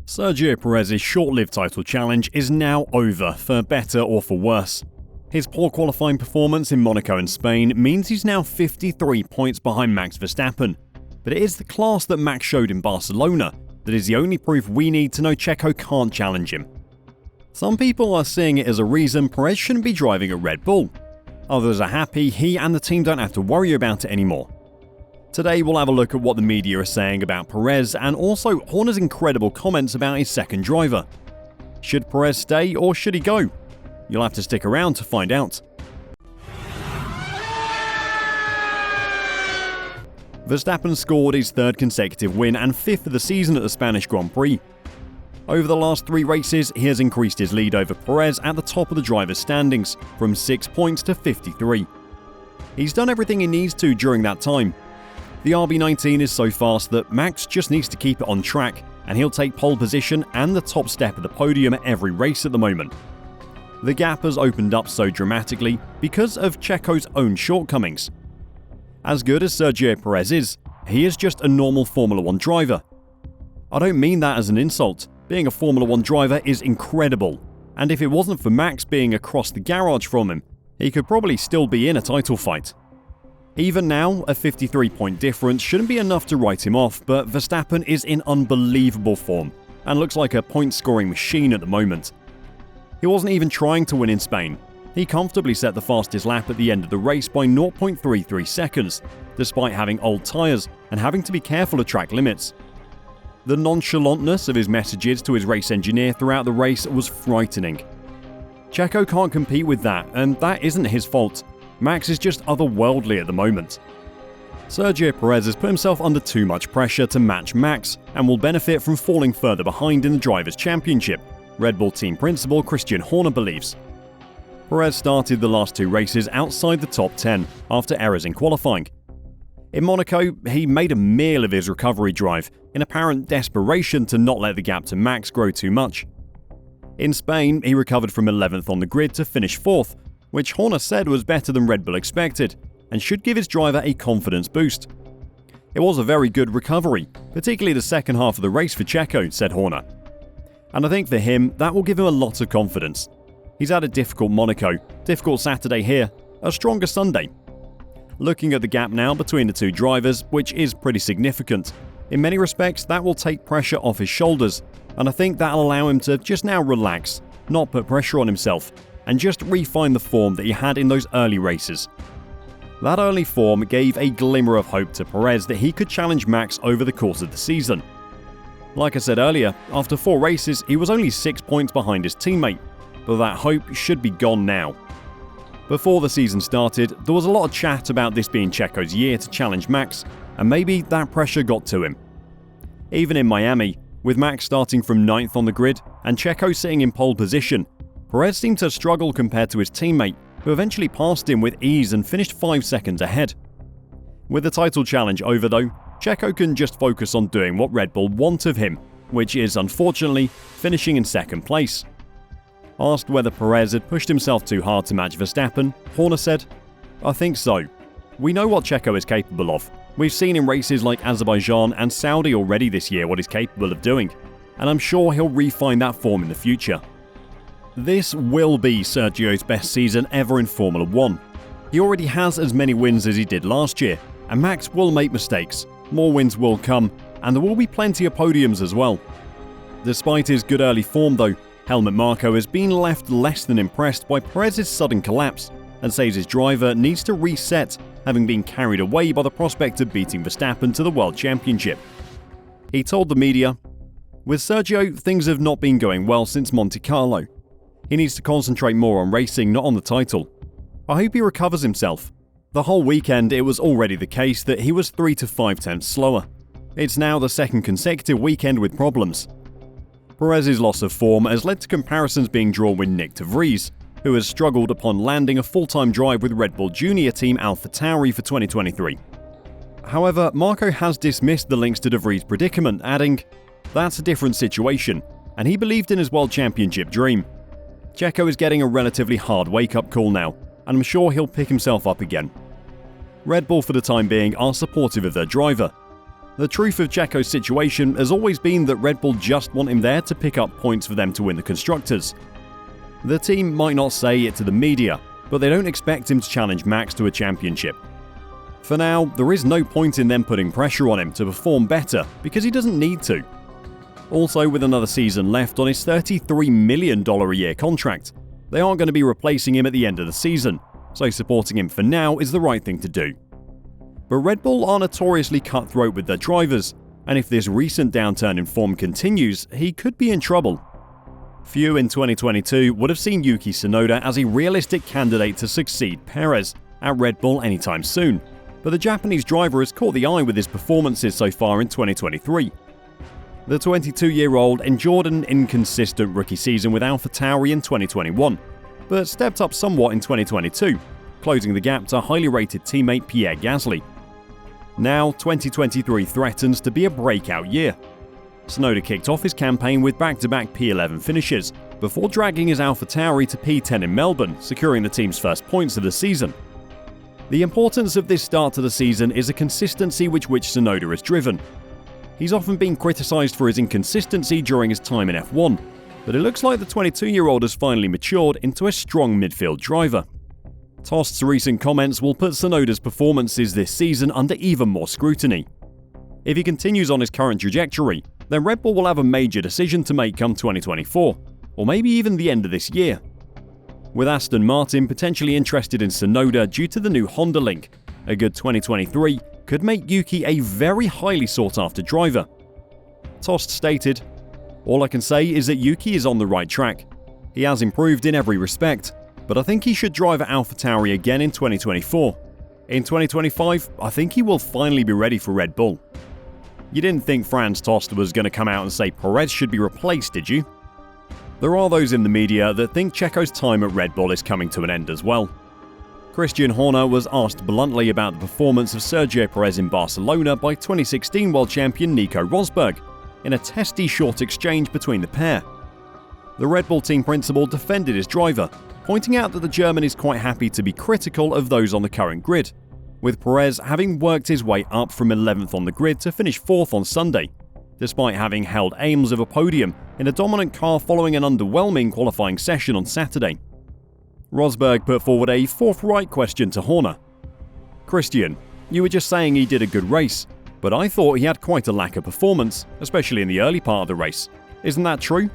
Sergio Perez's short-lived title challenge is now over, for better or for worse. His poor qualifying performance in Monaco and Spain means he's now 53 points behind Max Verstappen. But it is the class that Max showed in Barcelona that is the only proof we need to know Checo can't challenge him. Some people are seeing it as a reason Perez shouldn't be driving at Red Bull. Others are happy he and the team don't have to worry about it anymore. Today we'll have a look at what the media are saying about Perez and also Horner's incredible comments about his second driver. Should Perez stay or should he go? You'll have to stick around to find out. Verstappen scored his third consecutive win and fifth of the season at the Spanish Grand Prix. Over the last 3 races, he has increased his lead over Perez at the top of the drivers' standings, from 6 points to 53. He's done everything he needs to during that time. The RB19 is so fast that Max just needs to keep it on track, and he'll take pole position and the top step of the podium at every race at the moment. The gap has opened up so dramatically because of Checo's own shortcomings. As good as Sergio Perez is, he is just a normal Formula 1 driver. I don't mean that as an insult. Being a Formula 1 driver is incredible, and if it wasn't for Max being across the garage from him, he could probably still be in a title fight. Even now, a 53-point difference shouldn't be enough to write him off, but Verstappen is in unbelievable form and looks like a point-scoring machine at the moment. He wasn't even trying to win in Spain. He comfortably set the fastest lap at the end of the race by 0.33 seconds, despite having old tyres and having to be careful of track limits. The nonchalantness of his messages to his race engineer throughout the race was frightening. Checo can't compete with that, and that isn't his fault. Max is just otherworldly at the moment. Sergio Perez has put himself under too much pressure to match Max and will benefit from falling further behind in the Drivers' Championship, Red Bull team principal Christian Horner believes. Perez started the last 2 races outside the top 10 after errors in qualifying. In Monaco, he made a meal of his recovery drive in apparent desperation to not let the gap to Max grow too much. In Spain, he recovered from 11th on the grid to finish 4th, which Horner said was better than Red Bull expected and should give his driver a confidence boost. It was a very good recovery, particularly the second half of the race for Checo, said Horner. And I think for him, that will give him a lot of confidence. He's had a difficult Monaco, difficult Saturday here, a stronger Sunday. Looking at the gap now between the 2 drivers, which is pretty significant, in many respects that will take pressure off his shoulders, and I think that'll allow him to just now relax, not put pressure on himself, and just refine the form that he had in those early races. That early form gave a glimmer of hope to Perez that he could challenge Max over the course of the season. Like I said earlier, after 4 races he was only 6 points behind his teammate, but that hope should be gone now. Before the season started, there was a lot of chat about this being Checo's year to challenge Max, and maybe that pressure got to him. Even in Miami, with Max starting from 9th on the grid and Checo sitting in pole position, Perez seemed to struggle compared to his teammate, who eventually passed him with ease and finished 5 seconds ahead. With the title challenge over though, Checo can just focus on doing what Red Bull want of him, which is unfortunately finishing in 2nd place. Asked whether Perez had pushed himself too hard to match Verstappen, Horner said, "I think so. We know what Checo is capable of. We've seen in races like Azerbaijan and Saudi already this year what he's capable of doing, and I'm sure he'll refine that form in the future." This will be Sergio's best season ever in Formula 1. He already has as many wins as he did last year, and Max will make mistakes, more wins will come, and there will be plenty of podiums as well. Despite his good early form though, Helmut Marko has been left less than impressed by Perez's sudden collapse and says his driver needs to reset, having been carried away by the prospect of beating Verstappen to the World Championship. He told the media, "With Sergio, things have not been going well since Monte Carlo. He needs to concentrate more on racing, not on the title. I hope he recovers himself. The whole weekend it was already the case that he was 3 to 5 tenths slower. It's now the 2nd consecutive weekend with problems." Perez's loss of form has led to comparisons being drawn with Nick de Vries, who has struggled upon landing a full-time drive with Red Bull Junior team AlphaTauri for 2023. However, Marko has dismissed the links to de Vries' predicament, adding, "That's a different situation, and he believed in his World Championship dream. Checo is getting a relatively hard wake-up call now, and I'm sure he'll pick himself up again." Red Bull for the time being are supportive of their driver. The truth of Checo's situation has always been that Red Bull just want him there to pick up points for them to win the Constructors. The team might not say it to the media, but they don't expect him to challenge Max to a championship. For now, there is no point in them putting pressure on him to perform better because he doesn't need to. Also, with another season left on his $33 million a year contract, they aren't going to be replacing him at the end of the season, so supporting him for now is the right thing to do. But Red Bull are notoriously cutthroat with their drivers, and if this recent downturn in form continues, he could be in trouble. Few in 2022 would have seen Yuki Tsunoda as a realistic candidate to succeed Perez at Red Bull anytime soon, but the Japanese driver has caught the eye with his performances so far in 2023. The 22-year-old endured an inconsistent rookie season with AlphaTauri in 2021, but stepped up somewhat in 2022, closing the gap to highly rated teammate Pierre Gasly. Now, 2023 threatens to be a breakout year. Tsunoda kicked off his campaign with back-to-back P11 finishes, before dragging his AlphaTauri to P10 in Melbourne, securing the team's first points of the season. The importance of this start to the season is a consistency which Tsunoda has driven. He's often been criticised for his inconsistency during his time in F1, but it looks like the 22-year-old has finally matured into a strong midfield driver. Tost's recent comments will put Tsunoda's performances this season under even more scrutiny. If he continues on his current trajectory, then Red Bull will have a major decision to make come 2024, or maybe even the end of this year. With Aston Martin potentially interested in Tsunoda due to the new Honda link, a good 2023 could make Yuki a very highly sought-after driver. Tost stated, "All I can say is that Yuki is on the right track. He has improved in every respect, but I think he should drive at AlphaTauri again in 2024. In 2025, I think he will finally be ready for Red Bull." You didn't think Franz Tost was going to come out and say Perez should be replaced, did you? There are those in the media that think Checo's time at Red Bull is coming to an end as well. Christian Horner was asked bluntly about the performance of Sergio Perez in Barcelona by 2016 world champion Nico Rosberg, in a testy short exchange between the pair. The Red Bull team principal defended his driver, pointing out that the German is quite happy to be critical of those on the current grid, with Perez having worked his way up from 11th on the grid to finish 4th on Sunday, despite having held aims of a podium in a dominant car following an underwhelming qualifying session on Saturday. Rosberg put forward a forthright question to Horner. "Christian, you were just saying he did a good race, but I thought he had quite a lack of performance, especially in the early part of the race. Isn't that true?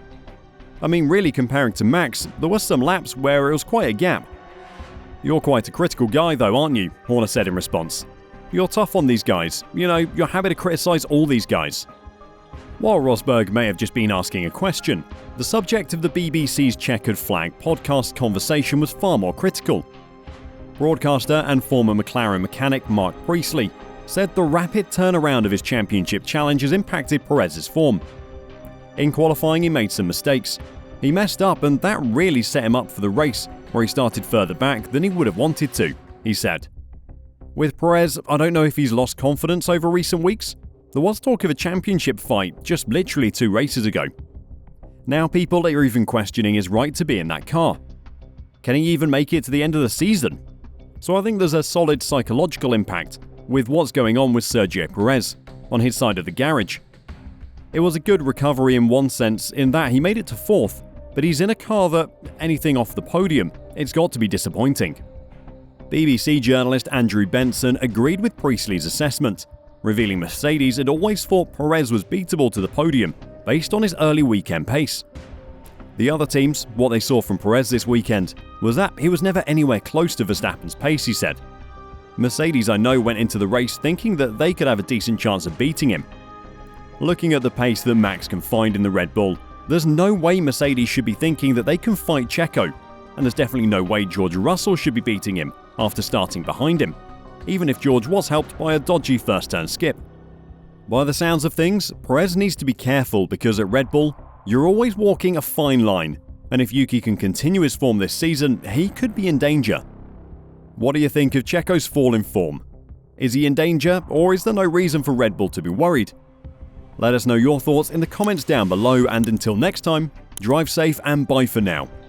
I mean, really comparing to Max, there were some laps where it was quite a gap." "You're quite a critical guy though, aren't you?" Horner said in response. "You're tough on these guys. You know, you're happy to criticise all these guys." While Rosberg may have just been asking a question, the subject of the BBC's Checkered Flag podcast conversation was far more critical. Broadcaster and former McLaren mechanic Mark Priestley said the rapid turnaround of his championship challenge has impacted Perez's form. In qualifying, he made some mistakes. He messed up, and that really set him up for the race, where he started further back than he would have wanted to, he said. With Perez, I don't know if he's lost confidence over recent weeks. There was talk of a championship fight just literally 2 races ago. Now people are even questioning his right to be in that car. Can he even make it to the end of the season? So I think there's a solid psychological impact with what's going on with Sergio Perez on his side of the garage. It was a good recovery in one sense in that he made it to 4th, but he's in a car that, anything off the podium, it's got to be disappointing. BBC journalist Andrew Benson agreed with Priestley's assessment, revealing Mercedes had always thought Perez was beatable to the podium based on his early weekend pace. The other teams, what they saw from Perez this weekend, was that he was never anywhere close to Verstappen's pace, he said. Mercedes, I know, went into the race thinking that they could have a decent chance of beating him. Looking at the pace that Max can find in the Red Bull, there's no way Mercedes should be thinking that they can fight Checo, and there's definitely no way George Russell should be beating him after starting behind him, even if George was helped by a dodgy first-turn skip. By the sounds of things, Perez needs to be careful because at Red Bull, you're always walking a fine line, and if Yuki can continue his form this season, he could be in danger. What do you think of Checo's fall in form? Is he in danger, or is there no reason for Red Bull to be worried? Let us know your thoughts in the comments down below, and until next time, drive safe and bye for now.